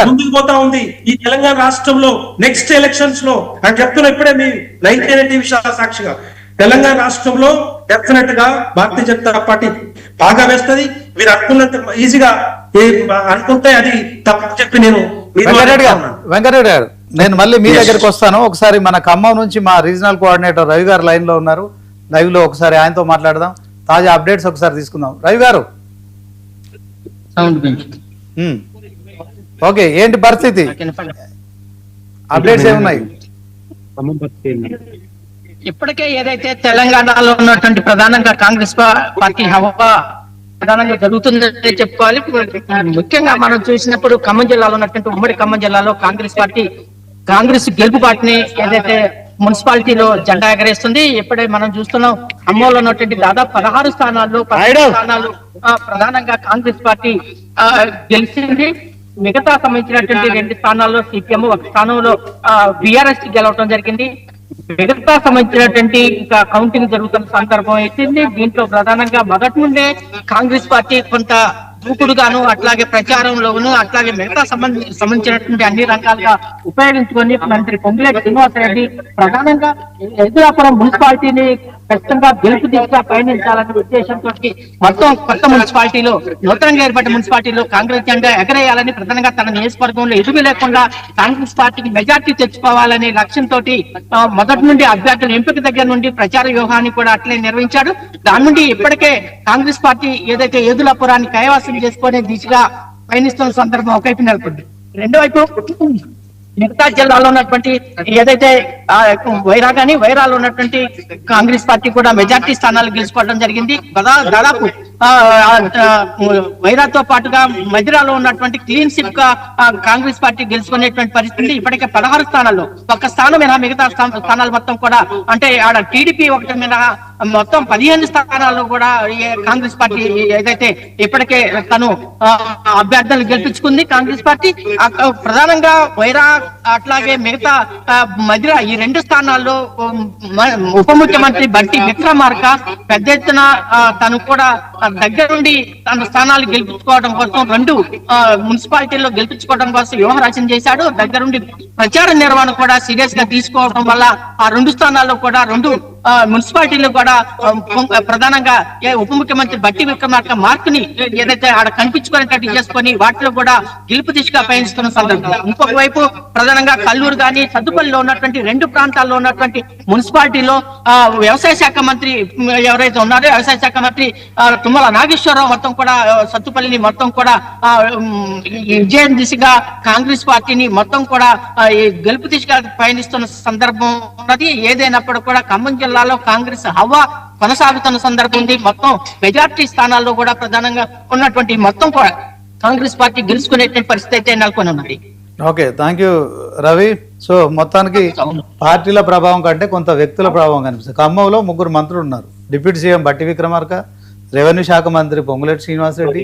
ముందుకు పోతా ఉంది ఈ తెలంగాణ రాష్ట్రంలో నెక్స్ట్ ఎలక్షన్స్ లో అని చెప్తున్నా. ఇప్పుడే మీ 9 విషయాల సాక్షిగా తెలంగాణ రాష్ట్రంలో డెఫినెట్ గా భారతీయ జనతా పార్టీ బాగా వేస్తుంది. మీరు అనుకున్నంత ఈజీగా అనుకుంటే అది తప్పు చెప్పి నేను వెంకటరెడ్డి గారు నేను మళ్ళీ మీ దగ్గరికి వస్తాను. ఒకసారి మన ఖమ్మం నుంచి మా రీజనల్ కోఆర్డినేటర్ రవి గారు లైన్ లో ఉన్నారు. లైవ్ లో ఒకసారి ఆయనతో మాట్లాడదాం, తాజా అప్డేట్స్ ఒకసారి తీసుకుందాం. రవి గారు ఓకే, ఏంటి పరిస్థితి, అప్డేట్స్ ఏమున్నాయి? ఇప్పటికే ఏదైతే తెలంగాణలో ఉన్నటువంటి ప్రధానంగా కాంగ్రెస్ పార్టీ హవా ప్రధానంగా జరుగుతుందని చెప్పుకోవాలి. ముఖ్యంగా మనం చూసినప్పుడు ఖమ్మం జిల్లాలో ఉన్నటువంటి ఉమ్మడి ఖమ్మం జిల్లాలో కాంగ్రెస్ గెలుపు పార్టీని ఏదైతే మున్సిపాలిటీలో జెండా ఎగరేస్తుంది. ఇప్పుడే మనం చూస్తున్నాం ఖమ్మంలో ఉన్నటువంటి దాదాపు 16 స్థానాలు ప్రధానంగా కాంగ్రెస్ పార్టీ గెలిచింది. మిగతా సంబంధించినటువంటి 2 స్థానాల్లో సిపిఎం, 1 స్థానంలో బిఆర్ఎస్ గెలవడం జరిగింది. మిగతా సంబంధించినటువంటి ఇంకా కౌంటింగ్ జరుగుతున్న సందర్భం అయితుంది. దీంట్లో ప్రధానంగా మొదటి నుండే కాంగ్రెస్ పార్టీ కొంత దూకుడుగాను, అట్లాగే ప్రచారంలోను, అట్లాగే మిగతా సంబంధించినటువంటి అన్ని రకాలుగా ఉపయోగించుకొని మంత్రి పొంగులేటి శ్రీనివాసరెడ్డి ప్రధానంగా ఎదురాపురం మున్సిపాలిటీని ఖచ్చితంగా గెలుపు దిశగా పయనించాలనే ఉద్దేశంతో మొత్తం కొత్త మున్సిపాలిటీలో, నూతనంగా ఏర్పడ్డ మున్సిపాలిటీలో కాంగ్రెస్ జెండా ఎగరేయాలని, ప్రధానంగా తన నియోజకవర్గంలో ఎదుగు లేకుండా కాంగ్రెస్ పార్టీకి మెజార్టీ తెచ్చుకోవాలనే లక్ష్యంతో మొదటి నుండి అభ్యర్థుల ఎంపిక దగ్గర నుండి ప్రచార వ్యూహాన్ని కూడా అట్లే నిర్వహించాడు. దాని నుండి ఇప్పటికే కాంగ్రెస్ పార్టీ ఏదైతే ఏదులాపురాన్ని కైవసం చేసుకునే దిశగా పయనిస్తున్న సందర్భం ఒకవైపు నెలకొంది. రెండో వైపు మిగతా జిల్లాలో ఉన్నటువంటి ఏదైతే వైరాలో ఉన్నటువంటి కాంగ్రెస్ పార్టీ కూడా మెజార్టీ స్థానాలు గెలుచుకోవడం జరిగింది. దాదాపు వైరాతో పాటుగా మధిరాలో ఉన్నటువంటి క్లీన్ షిప్ గా కాంగ్రెస్ పార్టీ గెలుచుకునేటువంటి పరిస్థితి. ఇప్పటికే 16 స్థానాల్లో 1 స్థానం మినహా మిగతా స్థానాలు మొత్తం కూడా, అంటే ఆడ టీడీపీ ఒకటి మినహా మొత్తం 15 స్థానాల్లో కూడా కాంగ్రెస్ పార్టీ ఏదైతే ఇప్పటికే తను అభ్యర్థులు గెలిపించుకుంది. కాంగ్రెస్ పార్టీ ప్రధానంగా వైరా అట్లాగే మిగతా మధిర ఈ 2 స్థానాల్లో ఉప ముఖ్యమంత్రి బట్టి విక్రమార్క పెద్ద ఎత్తున తను కూడా దగ్గరుండి తన స్థానాలు గెలిపించుకోవడం కోసం 2 మున్సిపాలిటీల్లో గెలిపించుకోవడం కోసం వ్యూహరచన చేశాడు. దగ్గరుండి ప్రచార నిర్వహణ కూడా సీరియస్ గా తీసుకోవడం వల్ల ఆ 2 స్థానాల్లో కూడా 2 మున్సిపాలిటీలు కూడా ప్రధానంగా ఉప ముఖ్యమంత్రి బట్టి విక్రమార్క మార్క్ ని ఏదైతే ఆడ కనిపించుకునేటట్టు చేసుకొని వాటిలో కూడా గెలుపు దిశగా పయనిస్తున్న సందర్భం. ఇంకొక వైపు ప్రధానంగా కల్లూరు గాని సత్తుపల్లిలో ఉన్నటువంటి 2 ప్రాంతాల్లో ఉన్నటువంటి మున్సిపాలిటీలో వ్యవసాయ శాఖ మంత్రి ఎవరైతే ఉన్నారో వ్యవసాయ శాఖ మంత్రి తుమ్మల నాగేశ్వరరావు మొత్తం కూడా సత్తుపల్లిని మొత్తం కూడా విజయం దిశగా కాంగ్రెస్ పార్టీని మొత్తం కూడా గెలుపు దిశగా పయనిస్తున్న సందర్భం ఉన్నది. ఏదైనప్పుడు కూడా ఖమ్మం జిల్లాలో కాంగ్రెస్ హవా కొనసాగుతున్న సందర్భం ఉంది. మొత్తం మెజార్టీ స్థానాల్లో కూడా ప్రధానంగా ఉన్నటువంటి మొత్తం కూడా కాంగ్రెస్ పార్టీ గెలుచుకునేటువంటి పరిస్థితి అయితే నెలకొని ఉన్నది. Okay, thank you Ravi. So మొత్తానికి పార్టీల ప్రభావం కంటే కొంత వ్యక్తుల ప్రభావం కనిపిస్తుంది. ఖమ్మంలో 3 మంత్రులు ఉన్నారు. డిప్యూటీ సీఎం బట్టి విక్రమార్క, రెవెన్యూ శాఖ మంత్రి పొంగులేటి శ్రీనివాసరెడ్డి,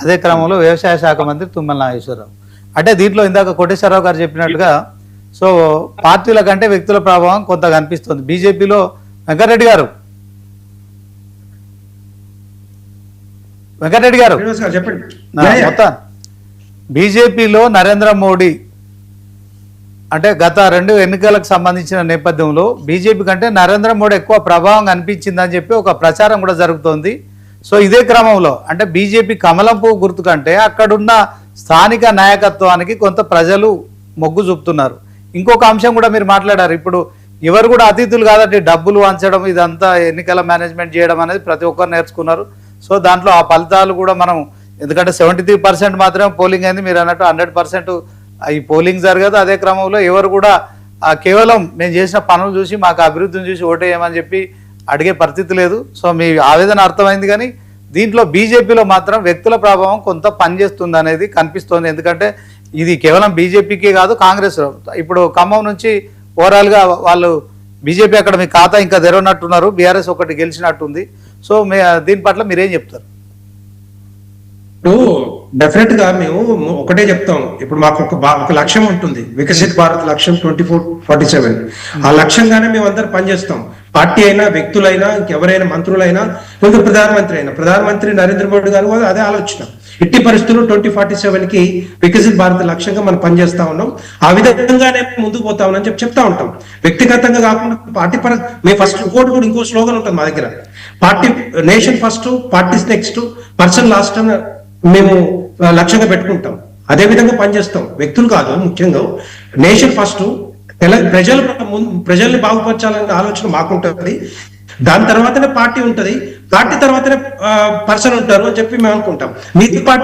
అదే క్రమంలో వ్యవసాయ శాఖ మంత్రి తుమ్మల నాగేశ్వరరావు. అంటే దీంట్లో ఇందాక కోటేశ్వరరావు గారు చెప్పినట్టుగా సో పార్టీల కంటే వ్యక్తుల ప్రభావం కొంత కనిపిస్తుంది. బీజేపీలో వెంకటరెడ్డి గారు మొత్తం బీజేపీలో నరేంద్ర మోడీ అంటే గత 2 ఎన్నికలకు సంబంధించిన నేపథ్యంలో బీజేపీ కంటే నరేంద్ర మోడీ ఎక్కువ ప్రభావం కనిపించిందని చెప్పి ఒక ప్రచారం కూడా జరుగుతోంది. సో ఇదే క్రమంలో అంటే బీజేపీ కమలం పువ్వు గుర్తు కంటే అక్కడున్న స్థానిక నాయకత్వానికి కొంత ప్రజలు మొగ్గు చూపుతున్నారు. ఇంకొక అంశం కూడా మీరు మాట్లాడారు. ఇప్పుడు ఎవరు కూడా అతిథులు కాదంటే డబ్బులు వంచడం ఇదంతా ఎన్నికల మేనేజ్మెంట్ చేయడం అనేది ప్రతి ఒక్కరు నేర్చుకున్నారు. సో దాంట్లో ఆ ఫలితాలు కూడా మనం, ఎందుకంటే 73% మాత్రమే పోలింగ్ అయింది. మీరు అన్నట్టు 100% ఈ పోలింగ్ జరగదు. అదే క్రమంలో ఎవరు కూడా కేవలం మేము చేసిన పనులు చూసి మాకు అభివృద్ధిని చూసి ఓటేయమని చెప్పి అడిగే పరిస్థితి లేదు. సో మీ ఆవేదన అర్థమైంది. కానీ దీంట్లో బీజేపీలో మాత్రం వ్యక్తుల ప్రభావం కొంత పనిచేస్తుంది అనేది కనిపిస్తోంది. ఎందుకంటే ఇది కేవలం బీజేపీకే కాదు, కాంగ్రెస్ ఇప్పుడు ఖమ్మం నుంచి ఓవరాల్గా వాళ్ళు బీజేపీ అక్కడ మీ ఖాతా ఇంకా తెరవనట్టున్నారు, బీఆర్ఎస్ ఒకటి గెలిచినట్టుంది. సో దీని పట్ల మీరేం చెప్తారు? డెఫినెట్ గా మేము ఒకటే చెప్తాం. ఇప్పుడు మాకు ఒక లక్ష్యం ఉంటుంది, వికసిత్ భారత్ లక్ష్యం 2047. ఆ లక్ష్యంగానే మేము అందరు పనిచేస్తాం. పార్టీ అయినా, వ్యక్తులైనా, ఇంకెవరైనా, మంత్రులైనా, కొంత ప్రధానమంత్రి నరేంద్ర మోడీ గారు కూడా అదే ఆలోచన. ఎట్టి పరిస్థితుల్లో 2047 కి వికసిత్ భారత్ లక్ష్యంగా మనం పనిచేస్తా ఉన్నాం. ఆ విధంగానే ముందుకు పోతా ఉన్నాం అని చెప్తా ఉంటాం. వ్యక్తిగతంగా కాకుండా పార్టీ మేము ఫస్ట్ ఇంకో స్లోగన్ ఉంటుంది మా దగ్గర, party nation first, parties next, person last అని మేము లక్ష్యంగా పెట్టుకుంటాం. అదే విధంగా పనిచేస్తాం. వ్యక్తులు కాదు, ముఖ్యంగా నేషన్ ఫస్ట్, ప్రజల్ని బాగుపరచాలనే ఆలోచన మాకుంటుంది. దాని తర్వాతనే పార్టీ ఉంటది, పార్టీ తర్వాతనే పర్సన్ ఉంటారు అని చెప్పి మేము అనుకుంటాం. మిగతా పార్టీ